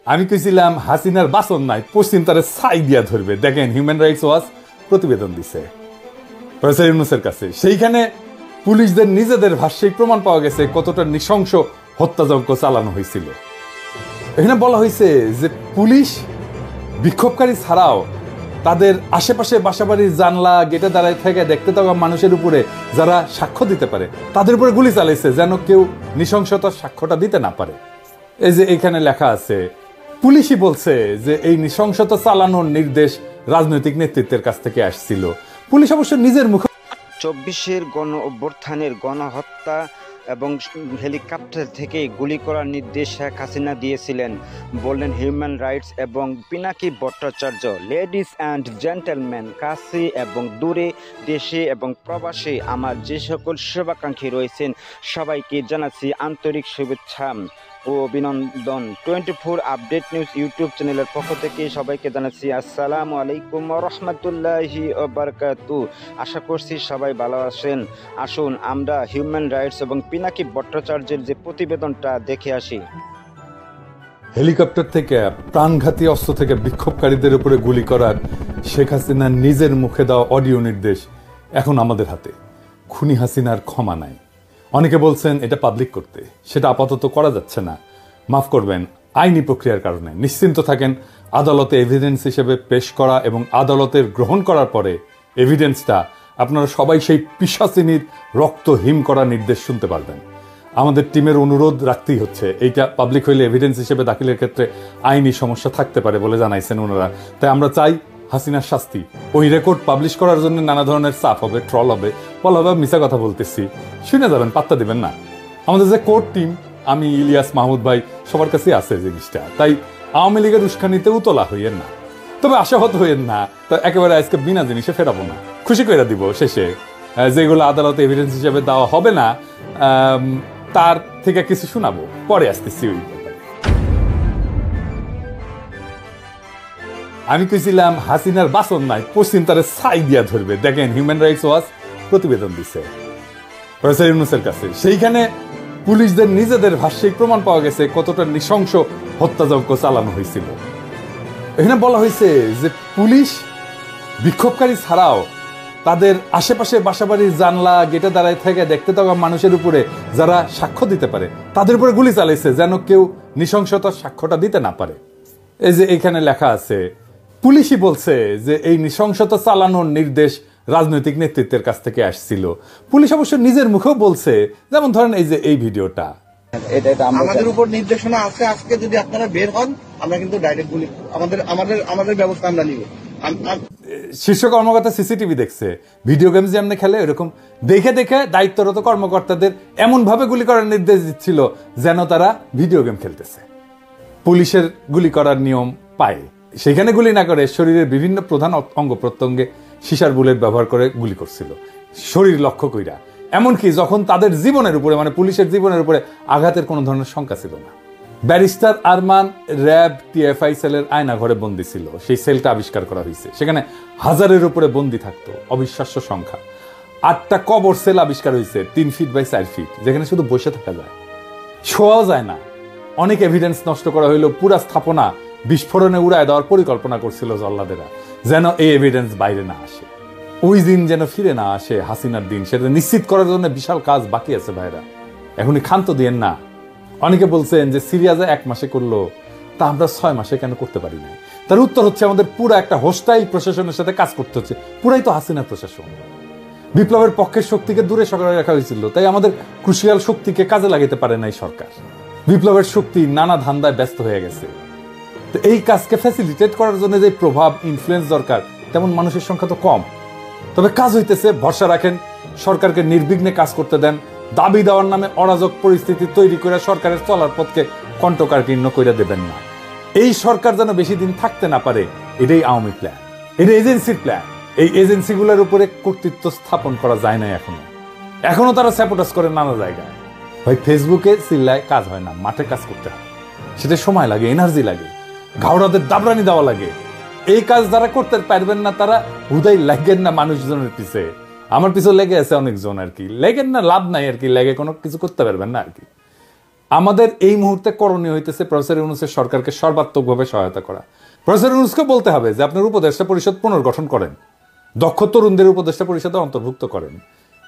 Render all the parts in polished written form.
আমি কইছিলাম হাসিনার বাসন নাই, পশ্চিম তারে ছাই দিয়া ধরবে। দেখেন হিউম্যান রাইটস ওয়াচ প্রতিবেদন দিছে প্রফেসর ইউনূসের কাছে। সেইখানে পুলিশদের নিজেদের ভাষ্যেই প্রমাণ পাওয়া গেছে কতটা নৃশংস হত্যাযজ্ঞ চালানো হয়েছিল। এখানে বলা হয়েছে যে পুলিশ বিক্ষোভকারী ছাড়াও তাদের আশেপাশে বাসাবাড়ির জানলা গেটে দাঁড়ায় থেকে দেখতে থাকা মানুষের উপরে যারা সাক্ষ্য দিতে পারে তাদের উপরে গুলি চালাইছে, যেন কেউ নৃশংসতার সাক্ষ্যটা দিতে না পারে। এই যে এখানে লেখা আছে, পুলিশই বলছে যে এই নৃশংসতা চালানোর নির্দেশ রাজনৈতিক নেতৃত্বের কাছ থেকে আসছিল। পুলিশ অবশ্য নিজের মুখে 24-এর গণ অভ্যুত্থানের গণহত্যা এবং হেলিকপ্টার থেকে গুলি করার নির্দেশ শেখ হাসিনা দিয়েছিলেন, বললেন হিউম্যান রাইটস এবং Pinaki Bhattacharya. Ladies and gentleman, কাছে এবং দূরে, দেশে এবং প্রবাসে আমার যে সকল শুভাকাঙ্ক্ষী রয়েছেন সবাইকে জানাচ্ছি আন্তরিক শুভেচ্ছা ও অভিনন্দন। 24 আপডেট নিউজ ইউটিউব চ্যানেলের পক্ষ থেকে সবাইকে জানাচ্ছি আসসালামু আলাইকুম ওয়া রাহমাতুল্লাহি ওয়া বারাকাতুহু। আশা করছি সবাই ভালো আছেন। আসুন আমরা হিউম্যান রাইটস এবং পিনাকি ভট্টাচার্যের যে প্রতিবেদনটা দেখে আসি। হেলিকপ্টার থেকে প্রাণঘাতী অস্ত্র থেকে বিক্ষোভকারীদের উপরে গুলি করার শেখ হাসিনার নিজের মুখে দেওয়া অডিও নির্দেশ এখন আমাদের হাতে। খুনি হাসিনার ক্ষমা নাই। অনেকে বলছেন এটা পাবলিক করতে, সেটা আপাতত করা যাচ্ছে না। মাফ করবেন, আইনি প্রক্রিয়ার কারণে। নিশ্চিন্ত থাকেন, আদালতে এভিডেন্স হিসেবে পেশ করা এবং আদালতের গ্রহণ করার পরে এভিডেন্সটা আপনারা সবাই সেই পিশাচিনীর রক্ত হিম করা নির্দেশ শুনতে পারবেন। আমাদের টিমের অনুরোধ রাখতেই হচ্ছে, এইটা পাবলিক হইলে এভিডেন্স হিসেবে দাখিলের ক্ষেত্রে আইনি সমস্যা থাকতে পারে বলে জানাইছেন ওনারা। তাই আমরা চাই হাসিনার শাস্তি। ওই রেকর্ড পাবলিশ করার জন্য নানা ধরনের চাপ হবে, ট্রল হবে, বলা হবে মিছা কথা বলতেছি, শুনে যাবেন, পাত্তা দিবেন না। আমাদের যে কোর্ট টিম, আমি, ইলিয়াস, মাহমুদ ভাই, সবার কাছেই আছে জিনিসটা। তাই আওয়ামী লীগের উস্কানিতে উতলা হইয়েন না, তবে আশাহত হইয়েন না। তো একেবারে আজকে বিনা জিনিসে ফেরাবো না, খুশি করে দিব শেষে। যেগুলো আদালতে এভিডেন্স হিসেবে দেওয়া হবে না তার থেকে কিছু শোনাবো, পরে আসতেছি। ওই আমি কইছিলাম হাসিনার বাসন নাই, পশ্চিম তারে ছাই দিয়া ধরবে। দেখেন হিউম্যান রাইটস ওয়াচ প্রতিবেদন দিছে প্রফেসর ইউনূসের কাছে। সেইখানে পুলিশদের নিজেদের ভাষ্যেই প্রমাণ পাওয়া গেছে কতটা নৃশংস হত্যাযজ্ঞ চালানো হয়েছিল। এখানে বলা হয়েছে যে পুলিশ বিক্ষোভকারী ছাড়াও তাদের আশেপাশে বাসাবাড়ির জানলা গেটে দাঁড়ায় থেকে দেখতে থাকা মানুষের উপরে যারা সাক্ষ্য দিতে পারে তাদের উপরে গুলি চালাইছে, যেন কেউ নৃশংসতার সাক্ষ্যটা দিতে না পারে। এই যে এখানে লেখা আছে, পুলিশই বলছে যে এই নৃশংসতা চালানোর নির্দেশ রাজনৈতিক নেতৃত্বের কাছ থেকে আসছিল। পুলিশ অবশ্য নিজের মুখেও বলছে, যেমন ধরেন এই যে এই ভিডিওটা, আমাদের উপর নির্দেশনা আছে, আজকে যদি আপনারা বের হন আমরা কিন্তু ডাইরেক্ট গুলি, আমাদের ব্যবস্থা আমরা নিব। শীর্ষ কর্মকর্তা সিসিটিভি দেখছে, ভিডিও গেমস যেমন খেলে এরকম দেখে দেখে দায়িত্বরত কর্মকর্তাদের এমন ভাবে গুলি করার নির্দেশ দিচ্ছিল যেন তারা ভিডিও গেম খেলতেছে। পুলিশের গুলি করার নিয়ম পায়, সেখানে গুলি না করে শরীরের বিভিন্ন প্রধান অঙ্গ প্রত্যঙ্গে সিসার বুলেট ব্যবহার করে গুলি করছিল, শরীর লক্ষ্য কইরা। এমনকি যখন তাদের জীবনের উপরে, মানে পুলিশের জীবনের উপরে আঘাতের কোনো ধরনের শঙ্কা ছিল না। ব্যারিস্টার আরমান র্যাব টিএফআই সেলের আয়না ঘরে বন্দী ছিল, সেই সেলটা আবিষ্কার করা হয়েছে। সেখানে 1000-এর উপরে বন্দী থাকতো, অবিশ্বাস্য সংখ্যা। 8টা কবর সেল আবিষ্কার হয়েছে 3 ফিট বাই 4 ফিট, যেখানে শুধু বসে থাকা যায়, শোয়াও যায় না। অনেক এভিডেন্স নষ্ট করা হইলো, পুরা স্থাপনা বিস্ফোরণে উড়ায় দেওয়ার পরিকল্পনা করছিল জল্লাদেরা, যেন এই এভিডেন্স বাইরে না আসে। ওই দিন যেন ফিরে না আসে, হাসিনার দিন, সেটা নিশ্চিত করার জন্য বিশাল কাজ বাকি আছে ভাইরা, এখনই ক্ষান্ত দিয়েন না। অনেকে বলছেন যে সিরিয়াজে 1 মাসে করলো, তা আমরা 6 মাসে কেন করতে পারি না? তার উত্তর হচ্ছে আমাদের পুরো একটা হোস্টাইল প্রশাসনের সাথে কাজ করতে হচ্ছে। পুরাই তো হাসিনার প্রশাসন। বিপ্লবের পক্ষের শক্তিকে দূরে সরাই রাখা হয়েছিল, তাই আমাদের ক্রুশিয়াল শক্তিকে কাজে লাগাতে পারে নাই সরকার। বিপ্লবের শক্তি নানা ধান্দায় ব্যস্ত হয়ে গেছে। তো এই কাজকে ফ্যাসিলিটেট করার জন্য যে প্রভাব, ইনফ্লুয়েন্স দরকার, তেমন মানুষের সংখ্যা তো কম। তবে কাজ হইতেছে, ভরসা রাখেন, সরকারকে নির্বিঘ্নে কাজ করতে দেন। দাবি দেওয়ার নামে অরাজক পরিস্থিতি তৈরি করে সরকারের চলার পথকে কণ্ঠকাকীর্ণ করে দেবেন না। এই সরকার যেন বেশি দিন থাকতে না পারে, এটাই আওয়ামী প্ল্যান, এটা এজেন্সির প্ল্যান। এই এজেন্সিগুলোর উপরে কর্তৃত্ব স্থাপন করা যায় না এখনো তারা স্যাবোটাজ করে নানা জায়গায়। ভাই, ফেসবুকে চিল্লায় কাজ হয় না, মাঠে কাজ করতে হয়। সেটা সময় লাগে, এনার্জি লাগে, ঘাওড়াদের দাবরানি দেওয়া লাগে। এই কাজ যারা করতে পারবেন না তারা হুদাই লাগেন না মানুষজনের পিছে। আমার পিছনে লেগে আছে অনেকজন আর কি, লেগেন না, লাভ নাই আর কি, লেগে কোনো কিছু করতে পারবেন না আর কি। আমাদের এই মুহূর্তে করণীয় হইতেছে প্রফেসর ইউনূসের সরকারকে সর্বাত্মকভাবে সহায়তা করা। প্রফেসর ইউনূসকে বলতে হবে যে আপনার উপদেষ্টা পরিষদ পুনর্গঠন করেন, দক্ষ তরুণদের উপদেষ্টা পরিষদে অন্তর্ভুক্ত করেন,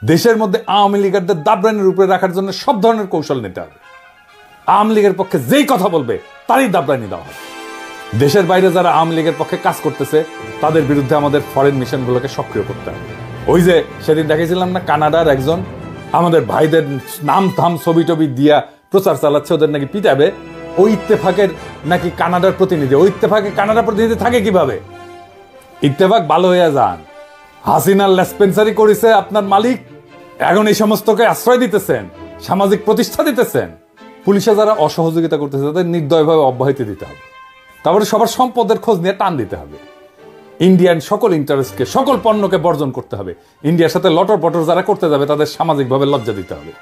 দেশের মধ্যে আওয়ামী লীগারদের দাবরানির উপরে রাখার জন্য সব ধরনের কৌশল নিতে হবে। আওয়ামী লীগের পক্ষে যেই কথা বলবে তারই দাবরানি দেওয়া হবে। দেশের বাইরে যারা আওয়ামী লীগের পক্ষে কাজ করতেছে তাদের বিরুদ্ধে আমাদের ফরেন মিশনগুলোকে সক্রিয় করতে হবে। ওই যে সেদিন দেখেছিলাম না, কানাডার একজন আমাদের ভাইদের নাম থাম ছবি টবি দিয়া প্রচার চালাচ্ছে, ওদের নাকি পিটাবে। ওই ইত্তেফাকের নাকি কানাডার প্রতিনিধি, ওই ইত্তেফাকে কানাডার প্রতিনিধি থাকে কিভাবে? ইত্তেফাক ভালো হয়ে যান। হাসিনার লেসপেন্সারি করেছে আপনার মালিক, এখন এই সমস্তকে আশ্রয় দিতেছেন, সামাজিক প্রতিষ্ঠা দিতেছেন। পুলিশে যারা অসহযোগিতা করতেছে তাদের নির্দয়ভাবে অব্যাহতি দিতে হবে। তারপরে সবার সম্পদের খোঁজ নিয়ে টান দিতে হবে। ইন্ডিয়ান সকল ইন্টারেস্টকে, সকল পণ্যকে বর্জন করতে হবে। ইন্ডিয়ার সাথে লটর পটর যারা করতে যাবে তাদের সামাজিকভাবে লজ্জা দিতে হবে।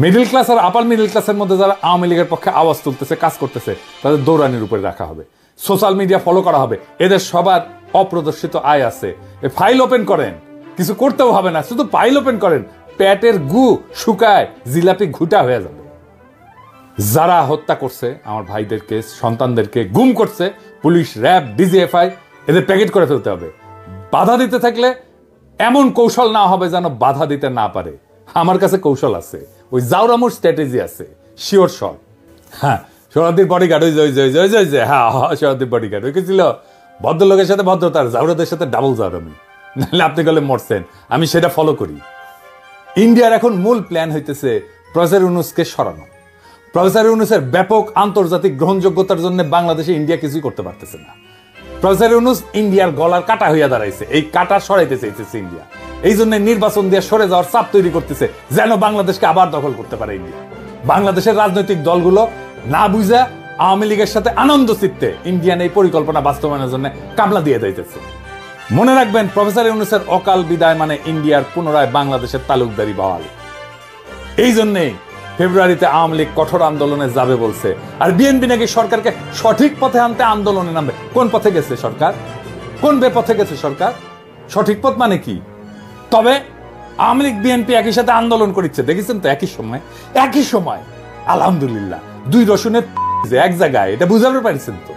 মিডল ক্লাস আর আপার মিডল ক্লাসের মধ্যে যারা আওয়ামী লীগের পক্ষে আওয়াজ তুলতেছে, কাজ করতেছে, তাদের দৌড়ানির উপরে রাখা হবে। সোশ্যাল মিডিয়া ফলো করা হবে। এদের সবার অপ্রদর্শিত আয় আছে, ফাইল ওপেন করেন, কিছু করতেও হবে না, শুধু ফাইল ওপেন করেন, পেটের গু শুকায় জিলাপি ঘুটা হয়ে যাবে। যারা হত্যা করছে আমার ভাইদেরকে, সন্তানদেরকে গুম করছে, পুলিশ, র্যাব, ডিজিএফআই, এদের প্যাকেট করে ফেলতে হবে। বাধা দিতে থাকলে এমন কৌশল না হবে যেন বাধা দিতে না পারে। আমার কাছে কৌশল আছে, ওই জাউরামুর স্ট্র্যাটেজি আছে, শিওর শট। হ্যাঁ, সোহরাদ্দির বডিগার্ড, ওই যে হ্যাঁ সোহরাদ্দির বডিগার্ড, ওই ছিল ভদ্রলোকের সাথে ভদ্রতার, জাউরাদের সাথে ডাবল জাউরামি। নাহলে আপনি গেলে মরছেন, আমি সেটা ফলো করি। ইন্ডিয়ার এখন মূল প্ল্যান হইতেছে প্রফেসর ইউনূসকে সরানো। প্রফেসর ইউনূসের ব্যাপক আন্তর্জাতিক গ্রহণযোগ্যতার জন্য বাংলাদেশে ইন্ডিয়া কিছুই করতে পারতেছে না। প্রফেসর ইউনূস ইন্ডিয়ার গলার কাটা হইয়া দাঁড়াইছে, এই কাটা সরাইতে চাইতেছে ইন্ডিয়া। এই জন্য নির্বাচন দিয়ে সরে যাওয়ার চাপ তৈরি করতেছে যেন বাংলাদেশকে আবার দখল করতে পারে ইন্ডিয়া। বাংলাদেশের রাজনৈতিক দলগুলো না বুঝা আওয়ামী লীগের সাথে আনন্দ চিত্তে ইন্ডিয়ান এই পরিকল্পনা বাস্তবায়নের জন্য কামলা দিয়ে যাইতেছে। মনে রাখবেন, প্রফেসর ইউনূসের অকাল বিদায় মানে ইন্ডিয়ার পুনরায় বাংলাদেশের তালুকদারি বহাল। এই জন্যেই ফেব্রুয়ারিতে আওয়ামী লীগ কঠোর আন্দোলনে যাবে বলছে। আর বিএনপি নাকি সরকারকে সঠিক পথে আনতে আন্দোলনে নামবে। কোন পথে গেছে সরকার? কোন বেপথে গেছে সরকার? সঠিক পথ মানে কি? তবে আওয়ামী লীগ বিএনপি একই সাথে আন্দোলন করিচ্ছে, দেখেছেন তো? একই সময় আলহামদুলিল্লাহ, দুই রসুনের এক জায়গায়, এটা বুঝাতে পারছেন তো?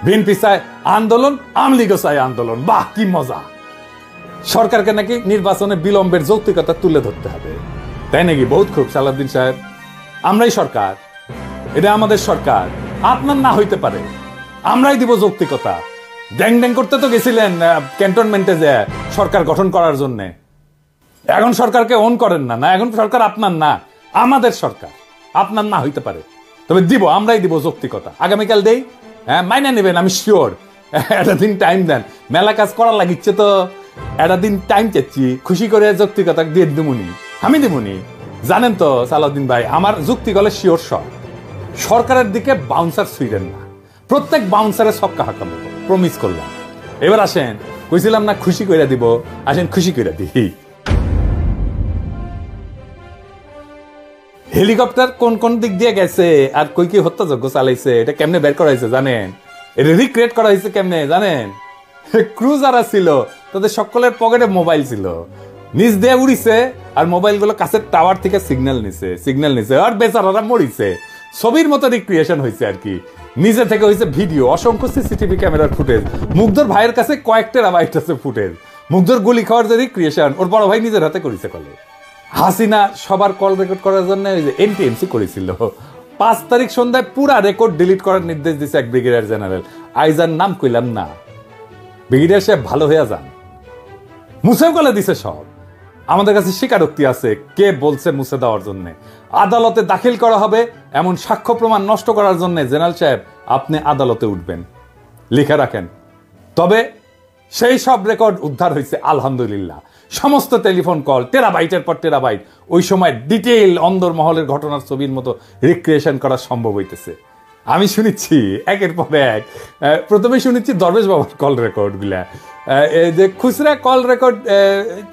বিএনপি চায় আন্দোলন, আওয়ামী লীগও চায় আন্দোলন। বাহ, কি মজা! সরকারকে নাকি নির্বাচনে বিলম্বের যৌক্তিকতা তুলে ধরতে হবে, তাই নাকি? বহুত খুব সালাউদ্দিন সাহেব, আমরাই সরকার, এটা আমাদের সরকার, আপনার না হইতে পারে, আমরাই দিব যৌক্তিকতা। ড্যাং ড্যাং করতে তো গেছিলেন ক্যান্টনমেন্টে যে সরকার গঠন করার জন্য। এখন সরকারকে অন করেন না, এখন সরকার আপনার না, আমাদের সরকার। আপনার না হইতে পারে, তবে দিব, আমরাই দিব যৌক্তিকতা। আগামীকাল দেই, হ্যাঁ, মাইনা নেবেন, আমি শিওর। একটা দিন টাইম দেন, মেলা কাজ করার লাগিচ্ছে তো, একটা দিন টাইম চাচ্ছি, খুশি করে যৌক্তিকতা দিয়ে দিমুনি, আমি দিমুনি। জানেন তো সালাউদ্দিন ভাই, আমার যুক্তি গলে শিওর সব। সরকারের দিকে বাউন্সার ছুঁইলেন না, প্রত্যেক বাউন্সারে সবকা হাঁকাবো, প্রমিস করলাম। এবার আসেন, কইছিলাম না খুশি কইরা দিব, আসেন খুশি কইরা দিই। হেলিকপ্টার কোন কোন দিক দিয়ে গেছে আর কই কি হত্যাযজ্ঞ চালাইছে, এটা কেমনে বের করা হয়েছে জানেন? এটা রিক্রিয়েট করা হয়েছে কেমনে জানেন? ক্রু যারা ছিল তাদের সকলের পকেটে মোবাইল ছিল, নিচ দিয়ে উড়িছে, আর মোবাইল গুলো কাছের টাওয়ার থেকে সিগন্যাল নিছে, আর বেচারারা মরিছে। ছবির মতো রিক্রিয়েশন হয়েছে আর কি। নিজে থেকে হয়েছে ভিডিও, অসংখ্য সিসিটিভি ক্যামেরার ফুটেজ। মুগ্ধর ভাইয়ের কাছে কয়েকটা রাবাইট আছে ফুটেজ। মুগ্ধর গুলি খাওয়ার যে রিক্রিয়েশন ওর বড় ভাই নিজের হাতে করেছে। কলে হাসিনা সবার কল রেকর্ড করার জন্য এনটিএমসি করেছিল। 5 তারিখ সন্ধ্যায় পুরা রেকর্ড ডিলিট করার নির্দেশ দিচ্ছে এক ব্রিগেডিয়ার জেনারেল। আইজার নাম কইলাম না, ব্রিগেডিয়ার সাহেব ভালো হইয়া যান। মুছেও কলে দিছে সব। আমাদের কাছে স্বীকারোক্তি আছে কে বলছে মুছে দেওয়ার জন্য। আদালতে দাখিল করা হবে এমন সাক্ষ্য প্রমাণ নষ্ট করার জন্য জেনারেল সাহেব আপনি আদালতে উঠবেন, লিখে রাখেন। তবে সেই সব রেকর্ড উদ্ধার হয়েছে আলহামদুলিল্লাহ। সমস্ত টেলিফোন কল টেরাবাইটের পর টেরাবাইট, ওই সময় ডিটেইল অন্দরমহলের ঘটনার ছবির মতো রিক্রিয়েশন করা সম্ভব হইতেছে। আমি শুনেছি একের পর এক। প্রথমে শুনেছি দরবেশ বাবার কল রেকর্ড গুলা, যে খুচরা কল রেকর্ড,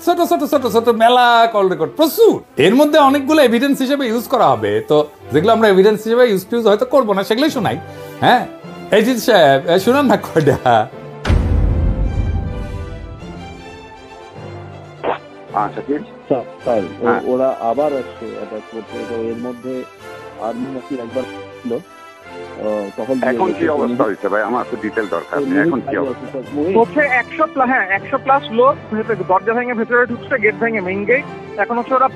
ছোট ছোট ছোট ছোট মেলা কল রেকর্ড প্রচুর। এর মধ্যে অনেকগুলো এভিডেন্স হিসেবে ইউজ করা হবে, তো যেগুলো আমরা এভিডেন্স হিসেবে ইউজ হয়তো করবো না সেগুলোই শোনাই। হ্যাঁ, এই যে সাহেব শুনান না কয়টা। ওরা আবার আসছে অ্যাটাক করতে, তো এর মধ্যে আর্মি নাকি একবার ছিল তখন। এখন কি অবস্থা হয়েছে ভাই? আমার তো ডিটেল দরকার। এখন কি অবস্থা হচ্ছে? 100+ লোক দরজা ভেঙে ভেতরে ঢুকছে, গেট ভেঙে, মেইন গেট। এখন হচ্ছে ওরা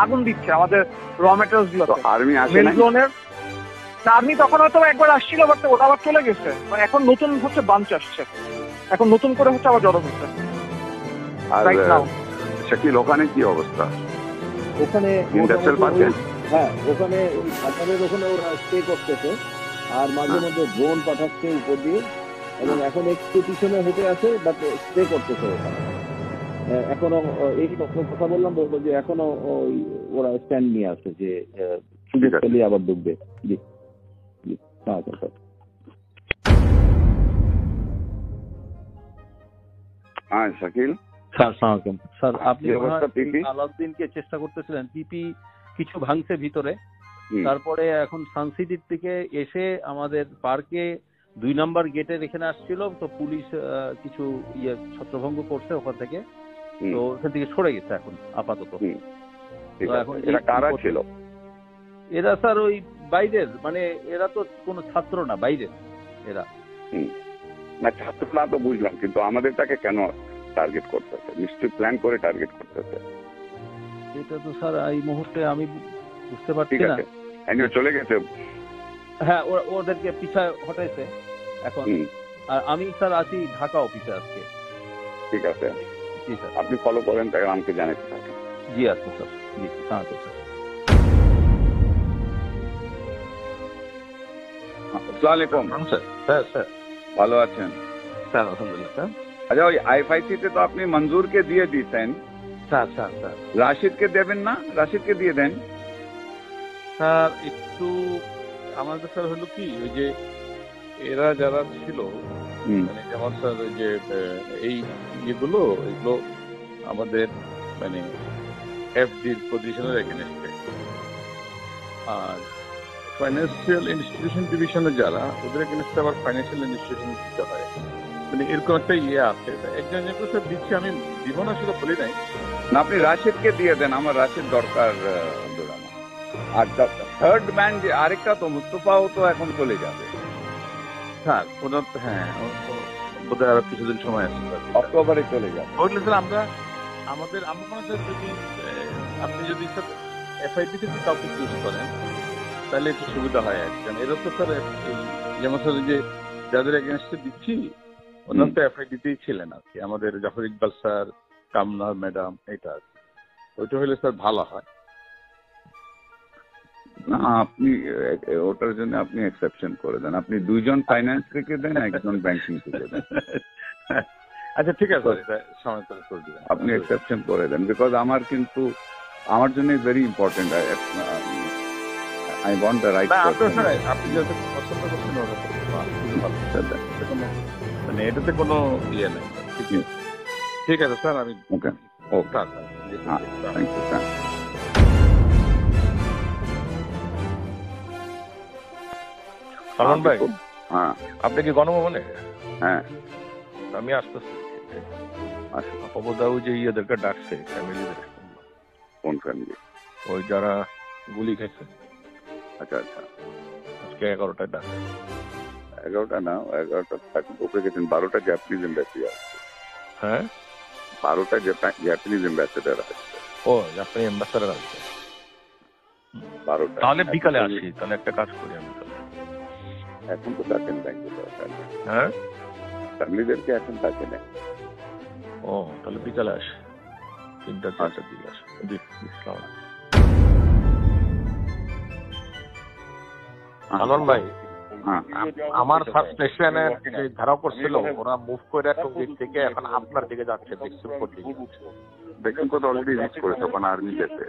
আগুন দিচ্ছে আমাদের র মেটেরিয়ালস গুলো। আর্মি আসে মেল না? জোনের আর্মি তখন হয়তো একবার আসছিল, বাট ওটা আবার চলে গেছে। মানে এখন নতুন হচ্ছে বাঞ্চ আসছে, এখন নতুন করে হচ্ছে আবার জড়ো হচ্ছে। আর রাইট নাও শাকিল ওখানে কি অবস্থা? ওখানে ইন্ডাস্ট্রিয়াল পার্কে? হ্যাঁ, ওখানে ওই সরকারের ওখানে ওরা স্টে করতেছে, আর মাঝে মধ্যে ড্রোন পাঠাচ্ছে উপর দিয়ে, এবং এখন একটু পিছনে হেঁটে আছে, বাট স্টে করতেছে ওখানে এখনো। এই কথা বললাম, বলবো যে এখনো ওই ওরা স্ট্যান্ড নিয়ে আছে যে সুযোগ পেলে আবার ঢুকবে। জি জি, হ্যাঁ স্যার। হ্যাঁ শাকিল স্যার সালামালাইকুম স্যার, আপনি পিপি আলাউদ্দিনকে চেষ্টা করতেছিলেন, পিপি কিছু ভাঙছে ভিতরে, তারপরে এখন সানসিটির থেকে এসে আমাদের পার্কে 2 নম্বর গেটের এখানে আসছিল, তো পুলিশ কিছু ছত্রভঙ্গ করছে ওখান থেকে, তো ওখান থেকে সরে গেছে এখন আপাতত। এখন এরা কারা ছিল? এরা স্যার ওই বাইরের, মানে এরা তো কোনো ছাত্র না, বাইরের এরা। না ছাত্র না তো বুঝলাম, কিন্তু আমাদেরটাকে কেন টার্গেট করতেছে? নিশ্চয়ই প্ল্যান করে টার্গেট করতেছে। এটা তো স্যার এই মুহূর্তে আমি বুঝতে পারছি না। চলে গেছে। হ্যাঁ, ওদেরকে পিছায় হটাইছে এখন। আর আমি স্যার আছি ঢাকা অফিসে আজকে। ঠিক আছে, জি স্যার, আপনি ফলো করেন, তাই আমাকে জানাতে থাকেন। জি আচ্ছা স্যার, জি স্যার। আসসালামু আলাইকুম স্যার। স্যার ভালো আছেন? স্যার আলহামদুলিল্লাহ স্যার। আচ্ছা, ওই আইএফআইসি তে তো আপনি মঞ্জুরকে দিয়ে দিয়েছেন, স্যার স্যার স্যার রাশিদকে দেবেন না? রাশিদকে দিয়ে দেন। স্যার একটু আমাদের স্যার হলো কি, ওই যে এরা যারা ছিল, মানে যেমন স্যার ওই যে এই এগুলো আমাদের মানে এফডির পজিশনের এগেনস্টে, আর ফাইন্যান্সিয়াল ইনস্টিটিউশন ডিভিশনে যারা, ওদের এগেনস্টে আবার ফাইন্যান্সিয়াল ইনস্টিটিউশন দিতে হয়, মানে এরকম একটা আছে। একজন একজন স্যার দিচ্ছি, আমি দিব না সেটা বলি নাই। না, আপনি রাশিদকে দিয়ে দেন, আমার রাশিদ দরকার। আর থার্ড ম্যান যে আরেকটা তো মুস্তফাও তো এখন চলে যাবে স্যার। ওনার হ্যাঁ বোধহয় আরো কিছুদিন সময় আছে, অক্টোবরে চলে যাবে। ওইগুলো স্যার আমরা আমাদের আমরা স্যার যদি আপনি যদি স্যার এফআইডি থেকে কাউকে চুজ করেন তাহলে একটু সুবিধা হয়। একজন এরা তো স্যার যেমন স্যার যে যাদের এগেনস্টে দিচ্ছি ওনার তো এফআইডিতেই ছিলেন আর কি, আমাদের জাফর ইকবাল স্যার, কামনা ম্যাডাম, এটা আর কি। ওইটা হলে স্যার ভালো হয়। না, আপনি ওটার জন্য আপনি এক্সেপশন করে দেন। আপনি 2 জন ফাইন্যান্স থেকে দেন, 1 জন ব্যাংকিং থেকে দেন। আচ্ছা ঠিক আছে, সময় করে করে দেবেন। আপনি এক্সেপশন করে দেন, বিকজ আমার কিন্তু আমার জন্য very important. I want the right. আপনি যাতে পছন্দ করছেন মানে এটাতে কোনো ইয়ে নেই। ঠিক আছে স্যার, আমি okay okay thank you sir. Salman ভাই, হ্যাঁ আপনি কি গণভবনে? হ্যাঁ আমি আসতেছি। অবদাও যে ইয়েদেরকে ডাকছে, ফ্যামিলিদের। কোন ফ্যামিলি? ওই যারা গুলি খেয়েছে। আচ্ছা আচ্ছা, আজকে 11টায় ডাকছে। 11টা না, 11টা ওকে গেছেন। 12টা জাপানিজ এম্বাসি আসছে। হ্যাঁ, 12টা জাপানিজ এম্বাসেডার আসছে। ও জাপানি এম্বাসেডার আসছে। 12টা। তাহলে বিকালে আসি, তাহলে একটা কাজ করি আমি। এখন তো থাকেন ব্যাংকে। হ্যাঁ, ফ্যামিলিদেরকে এখন থাকে না। ও তাহলে বিকালে আসে, 3টা-4টার দিকে আসে। জি, আসসালামু আলাইকুম। ভাই, আমার ফার্স্ট স্টেশনে যে ধারা করছিল, ওরা মুভ করে কোন দিক থেকে এখন আপনার দিকে যাচ্ছে, দেখুন কত অলরেডি রিচ করেছে ওখানে আর্মি যেতে।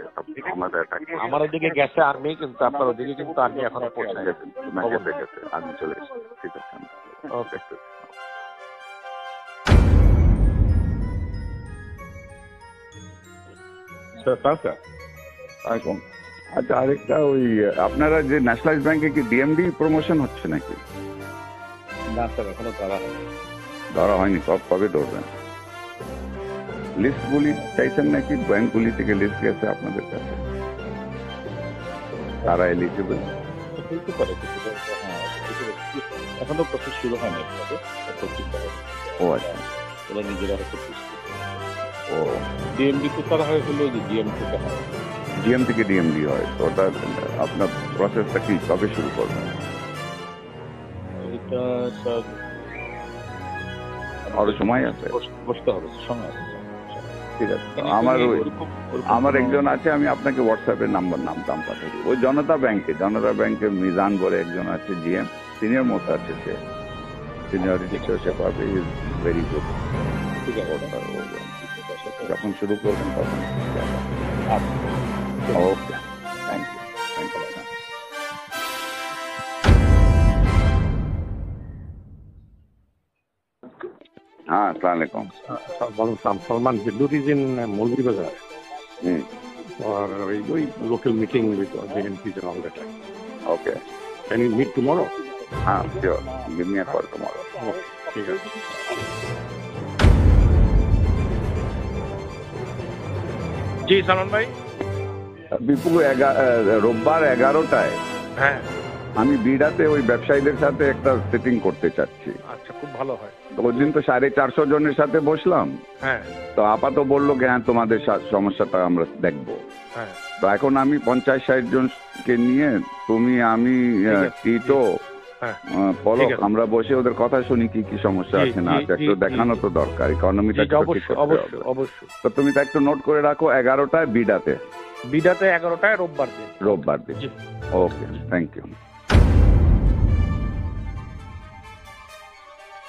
আমাদের আমার ওদিকে গেছে আর্মি, কিন্তু আপনার ওদিকে কিন্তু আর্মি এখনো পৌঁছে গেছে। আর্মি চলে এসেছে। ঠিক আছে, ওকে। আচ্ছা, আরেকটা ওই আপনারা যে ন্যাশনালাইজ ব্যাংকে কি ডিএমডি প্রমোশন হচ্ছে নাকি? না স্যার, এখনো ধরা হয়নি। কবে ধরবেন? লিস্টগুলি চাইছেন নাকি? ব্যাংকগুলি থেকে লিস্ট গেছে আপনাদের কাছে? তারা এলিজিবল? হতে পারে কিছুটা, হ্যাঁ এখনো প্রসেস শুরু হয়নি এভাবে। ও আচ্ছা, ওরা নিজেরা হয়তো প্রস্তুত। ও ডিএমডি তো তারা হয় হলো যে ডিএম থেকে হয়, ডিএম থেকে ডিএমডি হয়, তো ওটা আপনার প্রসেসটা কি কবে শুরু করবেন? এটা স্যার আরো সময় আছে, বসতে হবে, সময় আছে। ঠিক আছে। আমার একজন আছে, আমি আপনাকে হোয়াটসঅ্যাপে নাম পাঠাই দিই। ওই জনতা ব্যাংকে মিজান বলে একজন আছে জিএম, সিনিয়র মোস্ট আছে, সে সিনিয়রিটি সে পাবে, ইজ ভেরি গুড। ঠিক আছে, যখন শুরু করবেন তখন ওকে, থ্যাংক ইউ। हाँ, अस्सलाम वालेकुम। Salman Biddur is in Molvi Bazaar for a local meeting with the MPs and all that. Okay. Can you meet tomorrow? हाँ, sure. Give me a call tomorrow. ठीक है। जी सलमान भाई। বিপুল রোববার 11টায় হ্যাঁ আমি বিডাতে ওই ব্যবসায়ীদের সাথে একটা সেটিং করতে চাচ্ছি। আচ্ছা, খুব ভালো হয়। তো ওই দিন তো 450 জনের সাথে বসলাম, হ্যাঁ তো আপাতত বললো যে হ্যাঁ তোমাদের সমস্যাটা আমরা দেখবো। হ্যাঁ তো এখন আমি 50-60 জনকে নিয়ে, তুমি, আমি, টিটো, পলক, আমরা বসে ওদের কথা শুনি কি কি সমস্যা আছে না আছে, একটু দেখানো তো দরকার, ইকোনমিটা ঠিক করতে হবে। অবশ্যই। তো তুমি তো একটু নোট করে রাখো, 11টায় বিডাতে 11টায় রোববার দিন। Okay, thank you.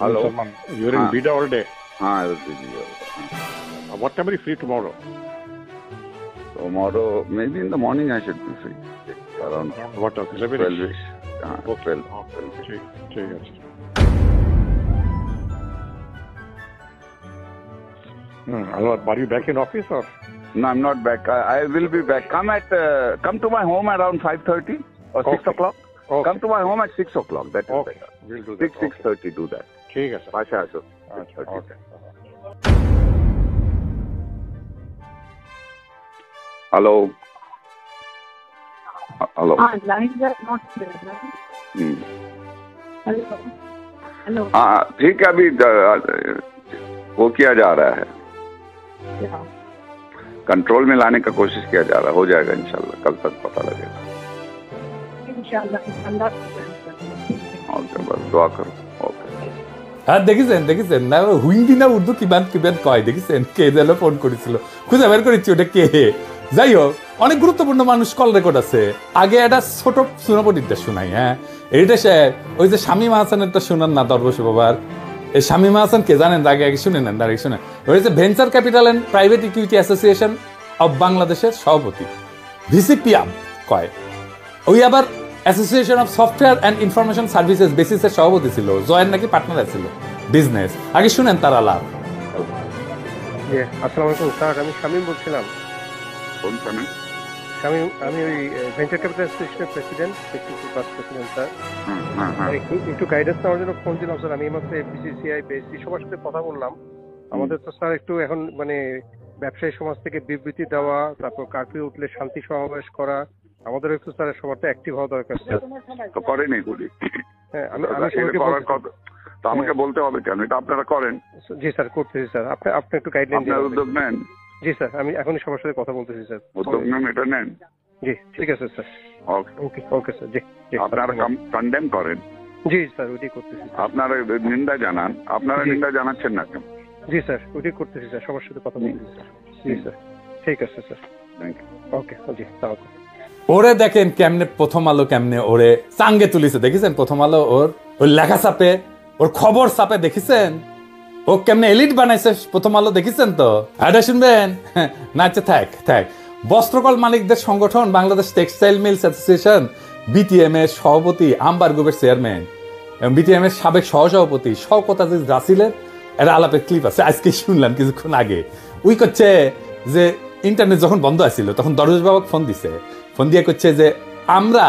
Hello. Salman, you're in Bida all day. हाँ, I was busy. What time are you free tomorrow? Tomorrow, maybe in the morning I should be free. Around what time? 12-ish. Okay. 12. ঠিক আছে। Are you back in office or? No, I'm not back. I will be back. Come to my home around 5:30 or 6 o'clock. Okay. Come to my home at 6 o'clock. That is Okay. better. We'll do that. 6:30 do that. ঠিক আছে। পাশে আসো। আচ্ছা, ওকে। Hello. Hello. Lines are not clear. Hello. हाँ, ठीक है, अभी वो किया जा रहा है, कंट्रोल में लाने का कोशिश किया जा रहा है, हो जाएगा इंशाल्लाह, कल तक पता लगेगा इंशाल्लाह। ओके, बस दुआ करो। ओके। হ্যাঁ, দেখেছেন না হিন্দি না উর্দু কিবান কয়, দেখেছেন কে যেন ফোন করেছিল, খুঁজে বের করেছি ওটা কে। যাই হোক, অনেক গুরুত্বপূর্ণ মানুষ কল রেকর্ড আছে। আগে একটা ছোট সুনাপটিটা শোনাই। হ্যাঁ, এইটা স্যার ওই যে শামীম হাসানেরটা শোনান না, দরবশ বাবার। এই শামীম হাসান কে জানেন? আগে শুনে নেন, আগে শুনে। ওই যে venture capital and private equity association of বাংলাদেশের সভাপতি, ভিসিপিআব কয়। ওই আবার association of software and information services বেসিসের সভাপতি ছিল, জয়ের নাকি পার্টনার ছিল বিজনেস। আগে শুনেন তার আলাপ। আসসালামু আলাইকুম স্যার, আমি শামীম বলছিলাম। শামীম, আমি ওই ভেঞ্চার ক্যাপিটাল অ্যাসোসিয়েশনের প্রেসিডেন্ট স্যার। একটু গাইডেন্স নেওয়ার জন্য ফোন দিলাম স্যার। আমি এইমাত্র এফবিসিসিআই বেসি সবার সাথে কথা বললাম। আমাদের তো স্যার একটু এখন ব্যবসায়ী সমাজ থেকে বিবৃতি দেওয়া, তারপর কারফিউ উঠলে শান্তি সমাবেশ করা, আমাদের একটু স্যার সবার তো অ্যাক্টিভ হওয়া দরকার স্যার। তো করেন এগুলি? হ্যাঁ, আমি তো আমাকে বলতে হবে কেন? এটা আপনারা করেন। জি স্যার, করতেছি স্যার। আপনি একটু গাইডলাইন দিন। উদ্যোগ নেন। জি স্যার, আমি এখনই সবার সাথে কথা বলতেছি স্যার। উদ্যোগ নেন, এটা নেন। জি ঠিক আছে স্যার। Okay sir. জি, আপনারা কন্ডেম করেন। জি স্যার, ওইটাই করতেছি। আপনারা নিন্দা জানান। আপনারা নিন্দা জানাচ্ছেন না কেন? জি স্যার, ওইটাই করতেছি স্যার, সবার সাথে কথা বলতেছি স্যার। জি স্যার, ঠিক আছে স্যার। Thank you. ওকে, জি তাহলে। ওরে দেখেন কেমনে প্রথম আলো কেমনে ওরে চাঙ্গে তুলিছে, দেখেছেন? প্রথম আলো ওর লেখা চাপে, ওর খবর চাপে, দেখেছেন? ও কেমনে এলিট বানাইছে প্রথম আলো, দেখেছেন? তো এটা শুনবেন না? আচ্ছা, থাক। বস্ত্রকল মালিকদের সংগঠন Bangladesh textile mills association BTM এর সভাপতি, আম্বার গ্রুপের চেয়ারম্যান এবং বিটিএম এর সাবেক সহসভাপতি শওকত আজিজ রাসিলের একটা আলাপের ক্লিপ আছে, আজকে শুনলাম কিছুক্ষণ আগে। উই করছে যে ইন্টারনেট যখন বন্ধ আছিল তখন দরজ বাবাকে ফোন দিয়ে করছে যে আমরা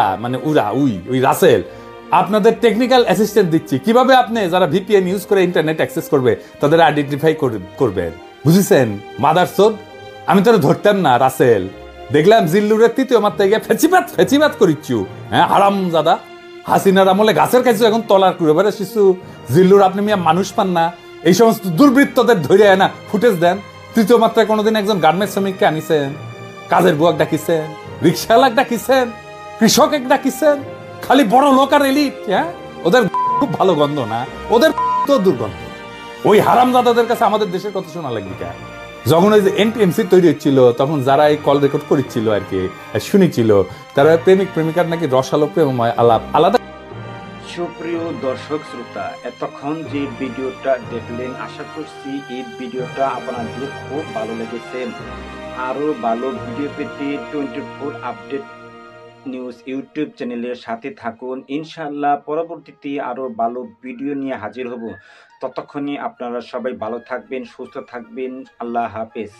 ওই রাসেল আপনাদের টেকনিক্যাল অ্যাসিস্ট্যান্ট দিচ্ছি, কিভাবে আপনি যারা ভিপিএন ইউজ করে ইন্টারনেট অ্যাক্সেস করবে তাদের আইডেন্টিফাই করবেন, বুঝেছেন? মাদারচোদ, আমি তোরা ধরতাম না রাসেল, দেখলাম জিল্লুরের তৃতীয় মাত্রায় গিয়ে ফেচিবাত করিচ্ছু। হ্যাঁ হারাম দাদা, হাসিনার আমলে গাছের কাছে এখন তলার করে বেড়ে শিশু। জিল্লুর আপনি মিয়া মানুষ পান না, এই সমস্ত দুর্বৃত্তদের ধরে আয় না ফুটেজ দেন। তৃতীয় মাত্রায় কোনোদিন একজন গার্মেন্টস শ্রমিককে আনিছেন, কাজের বুয়াক ডাকিছেন, রিক্সাওয়ালাক ডাকিছেন, কৃষক এক ডাকিছেন? খালি বড় লোক আর এলিট। হ্যাঁ ওদের খুব ভালো গন্ধ না, ওদের তো দুর্গন্ধ। ওই হারামজাদাদের কাছে আমাদের দেশের কথা শোনা লাগবে কেন? যখন ওই যে এনটিএমসি তৈরি হচ্ছিল তখন যারা এই কল রেকর্ড করেছিল আর কি শুনেছিল, তারা প্রেমিক প্রেমিকার নাকি রসালো প্রেমময় আলাপ আলাদা। সুপ্রিয় দর্শক শ্রোতা, এতক্ষণ যে ভিডিওটা দেখলেন, আশা করছি এই ভিডিওটা আপনাদের খুব ভালো লেগেছে। আরো ভালো ভিডিও পেতে 24 আপডেট নিউজ ইউটিউব চ্যানেলের সাথে থাকুন। ইনশাআল্লাহ পরবর্তীতে আরো ভালো ভিডিও নিয়ে হাজির হব। ততক্ষণে আপনারা সবাই ভালো থাকবেন, সুস্থ থাকবেন। আল্লাহ হাফেজ।